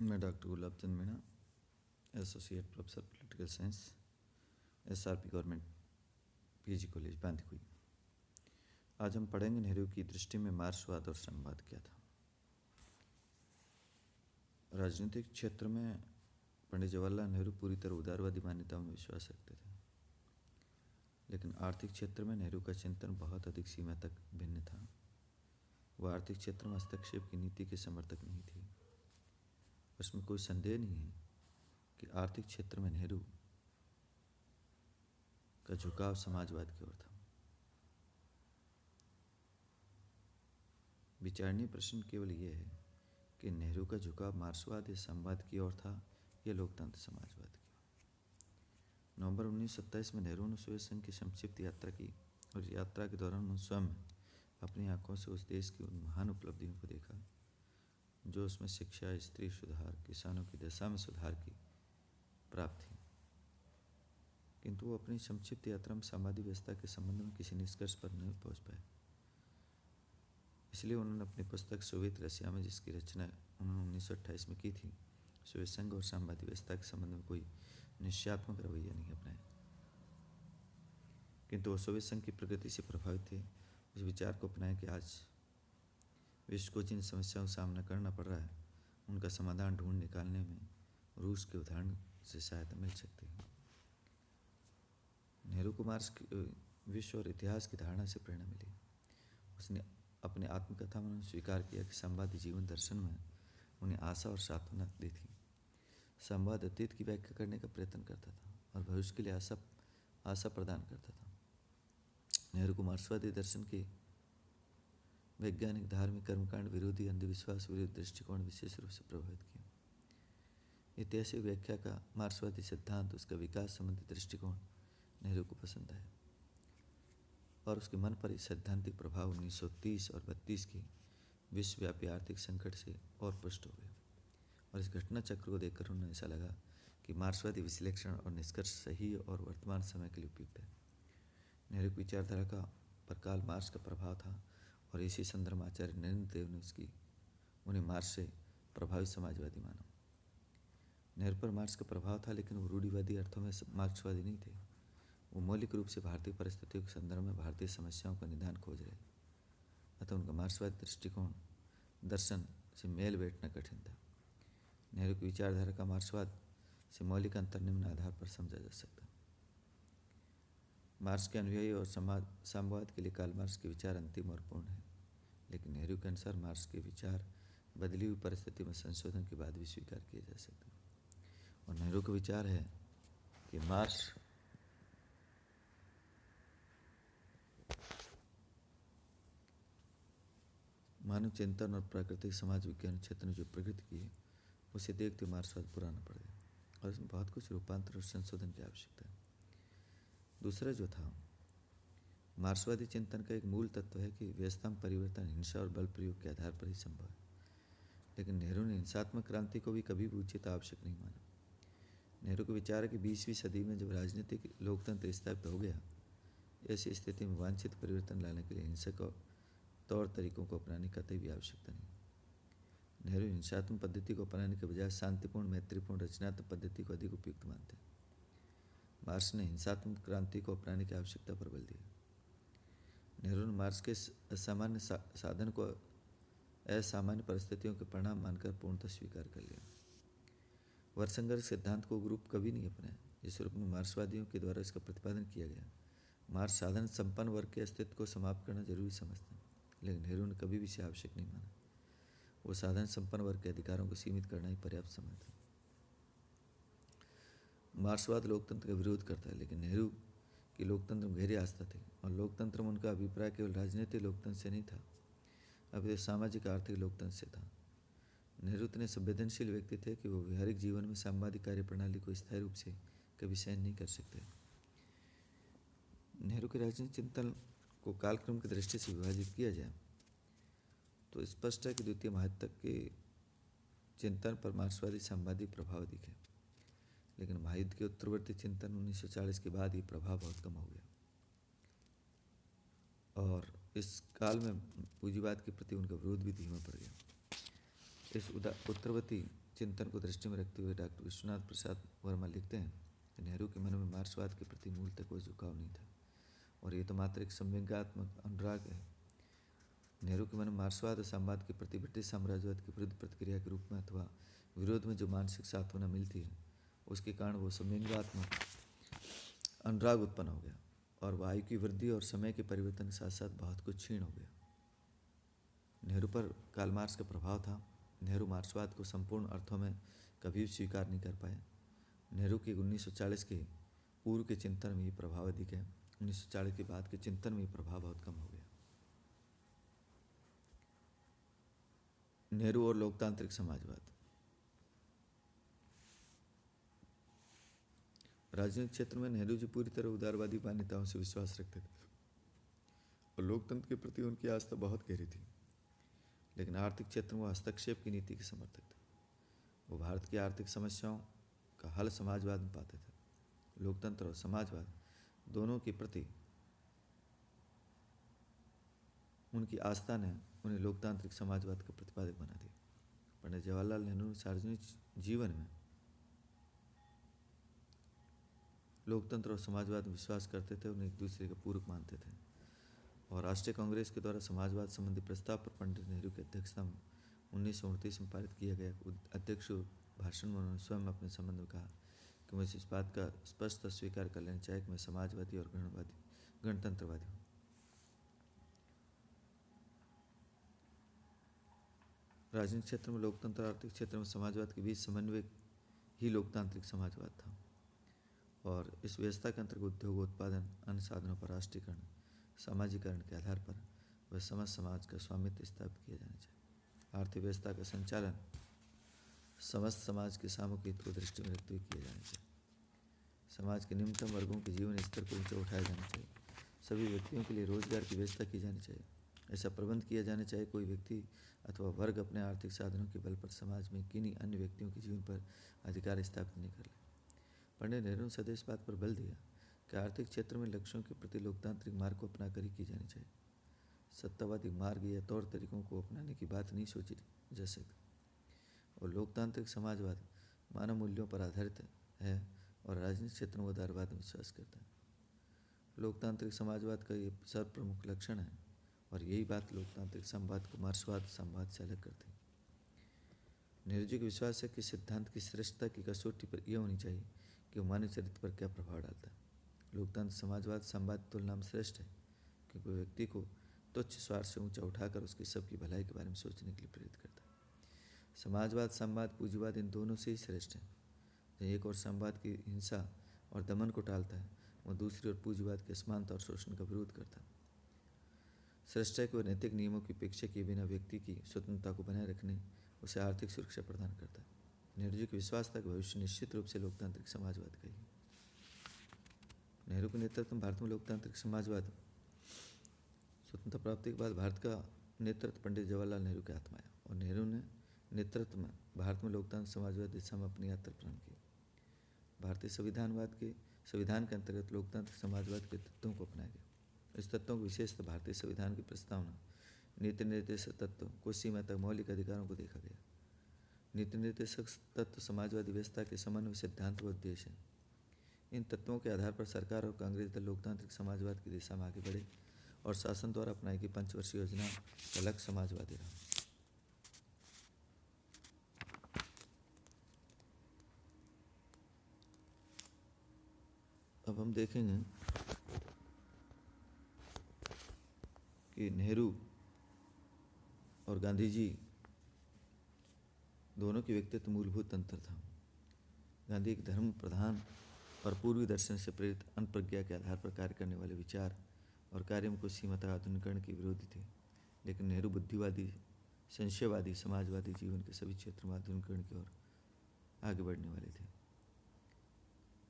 मैं doctor Gulab Chand Meena, associate professor political science, SRP government PG college Bandikui. आज हम पढ़ेंगे नेहरू की दृष्टि में मार्क्सवाद और संवाद क्या था। राजनीतिक क्षेत्र में पंडित जवाहरलाल नेहरू पूरी तरह उदारवादी मान्यताओं में विश्वास रखते थे, लेकिन आर्थिक क्षेत्र में नेहरू का चिंतन बहुत अधिक सीमा तक भिन्न था। वह आर्थिक क्षेत्र में हस्तक्षेप की नीति के समर्थक नहीं थे। उसमें कोई संदेह नहीं है कि आर्थिक क्षेत्र में नेहरू का झुकाव समाजवाद की ओर था। विचारणीय प्रश्न केवल ये है कि नेहरू का झुकाव मार्क्सवाद या संवाद की ओर था या लोकतंत्र समाजवाद की ओर। नवंबर 1927 में नेहरू ने सोवियत संघ की संक्षिप्त यात्रा की और यात्रा के दौरान उन्होंने स्वयं अपनी आंखों से उस देश की उन महान उपलब्धियों को देखा जो उसमें शिक्षा, स्त्री सुधार, किसानों की दशा में सुधार की प्राप्त थी। किंतु वो अपनी संक्षिप्त यात्रा में सामाजिक व्यवस्था के संबंध में किसी निष्कर्ष पर नहीं पहुंच पाए। इसलिए उन्होंने अपनी पुस्तक सोवियत रशिया में, जिसकी रचना उन्होंने 1928 में की थी, सोवियत संघ और साम्यवादी व्यवस्था के संबंध में कोई निश्चयात्मक रवैया नहीं अपनाया। किंतु वो सोवियत संघ की प्रगति से प्रभावित थे। उस विचार को अपनाया कि आज विश्व को जिन समस्याओं का सामना करना पड़ रहा है, उनका समाधान ढूंढ निकालने में रूस के उदाहरण से सहायता मिल सकती है। नेहरू को मार्क्स की विश्व और इतिहास की धारणा से प्रेरणा मिली। उसने अपने आत्मकथा में स्वीकार किया कि संवादी जीवन दर्शन में उन्हें आशा और सांत्वना दी थी। संवाद अतीत की व्याख्या करने का प्रयत्न करता था और भविष्य के लिए आशा प्रदान करता था। नेहरू को मार्क्सवादी दर्शन के वैज्ञानिक, धार्मिक, कर्मकांड विरोधी, अंधविश्वास विरोधी दृष्टिकोण विशेष रूप से प्रभावित किया। ऐतिहासिक व्याख्या का मार्क्सवादी सिद्धांत, उसका विकास संबंधी दृष्टिकोण नेहरू को पसंद आया और उसके मन पर इस सैद्धांतिक प्रभाव 1930 और 32 के विश्वव्यापी आर्थिक संकट से और पुष्ट हो गए। और इस घटना चक्र को देखकर उन्हें ऐसा लगा कि मार्क्सवादी विश्लेषण और निष्कर्ष सही और वर्तमान समय के लिए उपयुक्त है। नेहरू की विचारधारा का पर कार्ल मार्क्स का प्रभाव था और इसी संदर्भ में आचार्य नरेंद्र देव ने उन्हें मार्क्स से प्रभावित समाजवादी माना। नेहरू पर मार्क्स का प्रभाव था, लेकिन वो रूढ़िवादी अर्थों में मार्क्सवादी नहीं थे। वो मौलिक रूप से भारतीय परिस्थितियों के संदर्भ में भारतीय समस्याओं का निदान खोज रहे। अतः उनका मार्क्सवादी दृष्टिकोण दर्शन से मेल बैठना कठिन था। नेहरू की विचारधारा का मार्क्सवाद से मौलिक अंतर निम्न आधार पर समझा जा सकता। मार्क्स के अनुयायी और साम्यवाद के लिए कार्ल मार्क्स के विचार अंतिम और पूर्ण है, लेकिन नेहरू के अनुसार मार्क्स के विचार बदली हुई परिस्थिति में संशोधन के बाद भी स्वीकार किए जा सकते हैं। और नेहरू का विचार है कि मार्क्स मानव चिंतन और प्राकृतिक समाज विज्ञान क्षेत्र में जो प्रगति की है, उसे देखते मार्क्सवाद पुराना पड़ गया और इसमें बहुत कुछ रूपांतर और संशोधन की आवश्यकता है। दूसरा जो था, मार्क्सवादी चिंतन का एक मूल तत्व है कि व्यवस्था में परिवर्तन हिंसा और बल प्रयोग के आधार पर ही संभव है। लेकिन नेहरू ने हिंसात्मक क्रांति को भी कभी भी उचित आवश्यक नहीं माना। नेहरू का विचार है कि 20वीं सदी में जब राजनीतिक लोकतंत्र स्थापित हो गया, ऐसी स्थिति में वांछित परिवर्तन लाने के लिए हिंसक और तौर तरीकों को अपनाने की कतई भी आवश्यकता नहीं। नेहरू हिंसात्मक पद्धति को अपनाने के बजाय शांतिपूर्ण, मैत्रीपूर्ण, रचनात्मक पद्धति को अधिक उपयुक्त मानते हैं। मार्क्स ने हिंसात्मक क्रांति को अपनाने की आवश्यकता पर बल दिया। नेहरू ने मार्क्स के असामान्य साधन को असामान्य परिस्थितियों के परिणाम मानकर पूर्णतः स्वीकार कर लिया। वर्गसंघर्ष सिद्धांत को ग्रुप कभी नहीं अपनाया, जिस रूप में मार्क्सवादियों के द्वारा इसका प्रतिपादन किया गया। मार्क्स साधारण संपन्न वर्ग के अस्तित्व को समाप्त करना जरूरी समझते हैं, लेकिन नेहरू ने कभी भी इसे आवश्यक नहीं माना। वो साधारण संपन्न वर्ग के अधिकारों को सीमित करना ही पर्याप्त समझते हैं। मार्क्सवाद लोकतंत्र का विरोध करता है, लेकिन नेहरू की लोकतंत्र में गहरी आस्था थी और लोकतंत्र में उनका अभिप्राय केवल राजनीतिक लोकतंत्र से नहीं था, अभी तो सामाजिक आर्थिक लोकतंत्र से था। नेहरू इतने संवेदनशील व्यक्ति थे कि वो व्यवहारिक जीवन में साम्यवादी कार्य प्रणाली को स्थायी रूप से कभी सहन नहीं कर सकते। नेहरू के राजनीतिक चिंतन को कालक्रम की दृष्टि से विभाजित किया जाए तो स्पष्ट है कि द्वितीय महायुद्ध तक के चिंतन पर मार्क्सवादी साम्यवादी प्रभाव दिखे, लेकिन महायुद्ध के उत्तरवर्ती चिंतन 1940 के बाद ये प्रभाव बहुत कम हो गया और इस काल में पूंजीवाद के प्रति उनका विरोध भी धीमा पड़ गया। इस उत्तरवर्ती चिंतन को दृष्टि में रखते हुए डॉक्टर विश्वनाथ प्रसाद वर्मा लिखते हैं कि नेहरू के मन में मार्क्सवाद के प्रति मूलतः कोई झुकाव नहीं था और ये तो मात्र एक संवेगात्मक अनुराग है। नेहरू के मन में मार्क्सवाद और साम्यवाद के प्रति ब्रिटिश साम्राज्यवाद की विरुद्ध प्रतिक्रिया के रूप में अथवा विरोध में जो मानसिक सांत्वना मिलती है, उसके कारण वो संवेगात्मक अनुराग उत्पन्न हो गया और आयु की वृद्धि और समय के परिवर्तन के साथ साथ बहुत कुछ क्षीण हो गया। नेहरू पर कार्ल मार्क्स का प्रभाव था। नेहरू मार्क्सवाद को संपूर्ण अर्थों में कभी भी स्वीकार नहीं कर पाए। नेहरू के 1940 के पूर्व के चिंतन में ये प्रभाव अधिक है, 1940 के बाद के चिंतन में ये प्रभाव बहुत कम हो गया। नेहरू और लोकतांत्रिक समाजवाद। राजनीतिक क्षेत्र में नेहरू जी पूरी तरह उदारवादी मान्यताओं से विश्वास रखते थे और लोकतंत्र के प्रति उनकी आस्था बहुत गहरी थी, लेकिन आर्थिक क्षेत्र में वो हस्तक्षेप की नीति के समर्थक थे। वो भारत की आर्थिक समस्याओं का हल समाजवाद में पाते थे। लोकतंत्र और समाजवाद दोनों के प्रति उनकी आस्था ने उन्हें लोकतांत्रिक समाजवाद का प्रतिपादक बना दिया। पंडित जवाहरलाल नेहरू सार्वजनिक जीवन में लोकतंत्र और समाजवाद में विश्वास करते थे, उन्हें एक दूसरे का पूरक मानते थे और राष्ट्रीय कांग्रेस के द्वारा समाजवाद संबंधी प्रस्ताव पर पंडित नेहरू की अध्यक्षता में 1929 में पारित किया गया अध्यक्ष भाषण में उन्होंने स्वयं अपने संबंध में कहा कि मुझे इस बात का स्पष्ट स्वीकार कर लेना चाहिए कि मैं समाजवादी और गणतंत्रवादी हूँ। राजनीतिक क्षेत्र में लोकतंत्र और आर्थिक क्षेत्र में समाजवाद के बीच समन्वय ही लोकतांत्रिक समाजवाद था और इस व्यवस्था के अंतर्गत उद्योग, उत्पादन, अन्य साधनों पर राष्ट्रीयकरण, सामाजिकरण के आधार पर वह समस्त समाज का स्वामित्व स्थापित किया जाना चाहिए। आर्थिक व्यवस्था का संचालन समस्त समाज के सामूहिक हित को दृष्टि में रखते हुए किया जाना चाहिए। समाज के निम्नतम वर्गों के जीवन स्तर को ऊंचा उठाया जाना चाहिए। सभी व्यक्तियों के लिए रोजगार की व्यवस्था की जानी चाहिए। ऐसा प्रबंध किया जाना चाहिए कोई व्यक्ति अथवा वर्ग अपने आर्थिक साधनों के बल पर समाज में किन्हीं अन्य व्यक्तियों के जीवन पर अधिकार स्थापित नहीं कर ले। पंडित नेहरू ने सदैव इस बात पर बल दिया कि आर्थिक क्षेत्र में लक्ष्यों के प्रति लोकतांत्रिक मार्ग को अपनाकर ही की जानी चाहिए। सत्तावादी मार्ग या तौर तरीकों को अपनाने की बात नहीं सोची जा सकती और लोकतांत्रिक समाजवाद मानव मूल्यों पर आधारित है और राजनीतिक क्षेत्र में उदारवाद में विश्वास करता है। लोकतांत्रिक समाजवाद का ये सर्वप्रमुख लक्षण है और यही बात लोकतांत्रिक संवाद को मार्क्सवाद संवाद से अलग करती है। नेहरू जी का विश्वास है कि सिद्धांत की श्रेष्ठता की कसौटी पर यह होनी चाहिए कि वो मानव चरित्र पर क्या प्रभाव डालता है। लोकतंत्र समाजवाद संवाद की तुलना में श्रेष्ठ है क्योंकि व्यक्ति को तुच्छ स्वार्थ से ऊंचा उठाकर उसकी सबकी भलाई के बारे में सोचने के लिए प्रेरित करता है। समाजवाद, संवाद, पूंजीवाद इन दोनों से ही श्रेष्ठ है। एक और संवाद की हिंसा और दमन को टालता है, वह दूसरी ओर पूंजीवाद की असमानता और शोषण का विरोध करता है। श्रेष्ठ है कि वह नैतिक नियमों की उपेक्षा किए बिना व्यक्ति की स्वतंत्रता को बनाए रखने, उसे आर्थिक सुरक्षा प्रदान करता है। नेहरू जी का विश्वास था कि भविष्य निश्चित रूप से लोकतांत्रिक समाजवाद का ही। नेहरू के नेतृत्व में भारत में लोकतांत्रिक समाजवाद स्वतंत्रता प्राप्ति के बाद भारत का नेतृत्व पंडित जवाहरलाल नेहरू के हाथ में आया और नेहरू ने नेतृत्व में भारत में लोकतांत्रिक समाजवाद दिशा में अपनी यात्रा प्रारंभ की। भारतीय संविधान के अंतर्गत लोकतांत्रिक समाजवाद के तत्वों को अपनाया गया। इस तत्वों को विशेषतः भारतीय संविधान की प्रस्तावना, नीति निर्देशक तत्व, कुछ सीमा तक मौलिक अधिकारों को देखा गया। नीति निर्देशक तत्व समाजवादी व्यवस्था के समन्वय सिद्धांत व उद्देश्य है। इन तत्वों के आधार पर सरकार और कांग्रेस दल लोकतांत्रिक समाजवाद की दिशा में आगे बढ़े और शासन द्वारा अपनाई गई पंचवर्षीय योजना का लक्ष्य समाजवादी रहा। अब हम देखेंगे कि नेहरू और गांधी जी दोनों के व्यक्तित्व मूलभूत अंतर था। गांधी एक धर्म प्रधान और पूर्वी दर्शन से प्रेरित अनप्रज्ञा के आधार पर कार्य करने वाले विचार और कार्य में कुछ सीमा तक आधुनिकरण के विरोधी थे, लेकिन नेहरू बुद्धिवादी, संशयवादी, समाजवादी जीवन के सभी क्षेत्रों में आधुनिकरण की ओर आगे बढ़ने वाले थे।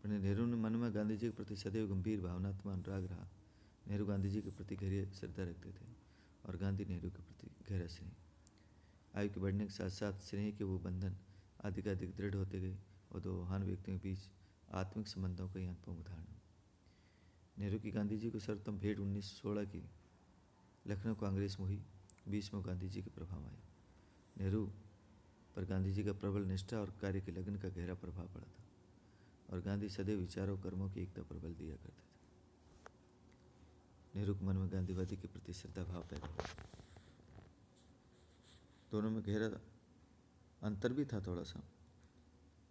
पंडित नेहरू ने मन में गांधी जी के प्रति सदैव गंभीर भावनात्मक अनुराग रहा। नेहरू गांधी जी के प्रति गहरी श्रद्धा रखते थे और गांधी नेहरू के प्रति गहरा स्नेह। आयु के बढ़ने के साथ साथ स्नेह के वो बंधन अधिक दृढ़ होते गए और दो महान व्यक्तियों के बीच आत्मिक संबंधों का ही अनुपम उदाहरण है। नेहरू की गांधी जी को सर्वप्रथम भेंट 1916 की लखनऊ कांग्रेस में हुई। 20 में गांधी जी के प्रभाव आए। नेहरू पर गांधी जी का प्रबल निष्ठा और कार्य की लगन का गहरा प्रभाव पड़ा था, और गांधी सदैव विचारों कर्मों की एकता पर बल दिया करते थे। नेहरू के मन में गांधीवादी के प्रति श्रद्धा भाव पैदा हुआ। दोनों में गहरा अंतर भी था थोड़ा सा।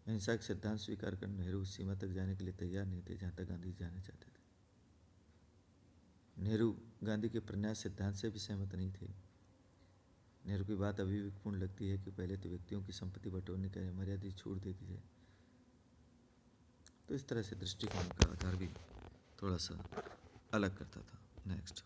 अहिंसा के सिद्धांत स्वीकार कर नेहरू उस सीमा तक जाने के लिए तैयार नहीं थे जहाँ तक गांधी जाना चाहते थे। नेहरू गांधी के प्रन्यास सिद्धांत से भी सहमत नहीं थे। नेहरू की बात अविवेकपूर्ण लगती है कि पहले तो व्यक्तियों की संपत्ति बटोरने का मर्यादित छूट दे दी जाए। तो इस तरह से दृष्टिकोण का आधार भी थोड़ा सा अलग करता था। नेक्स्ट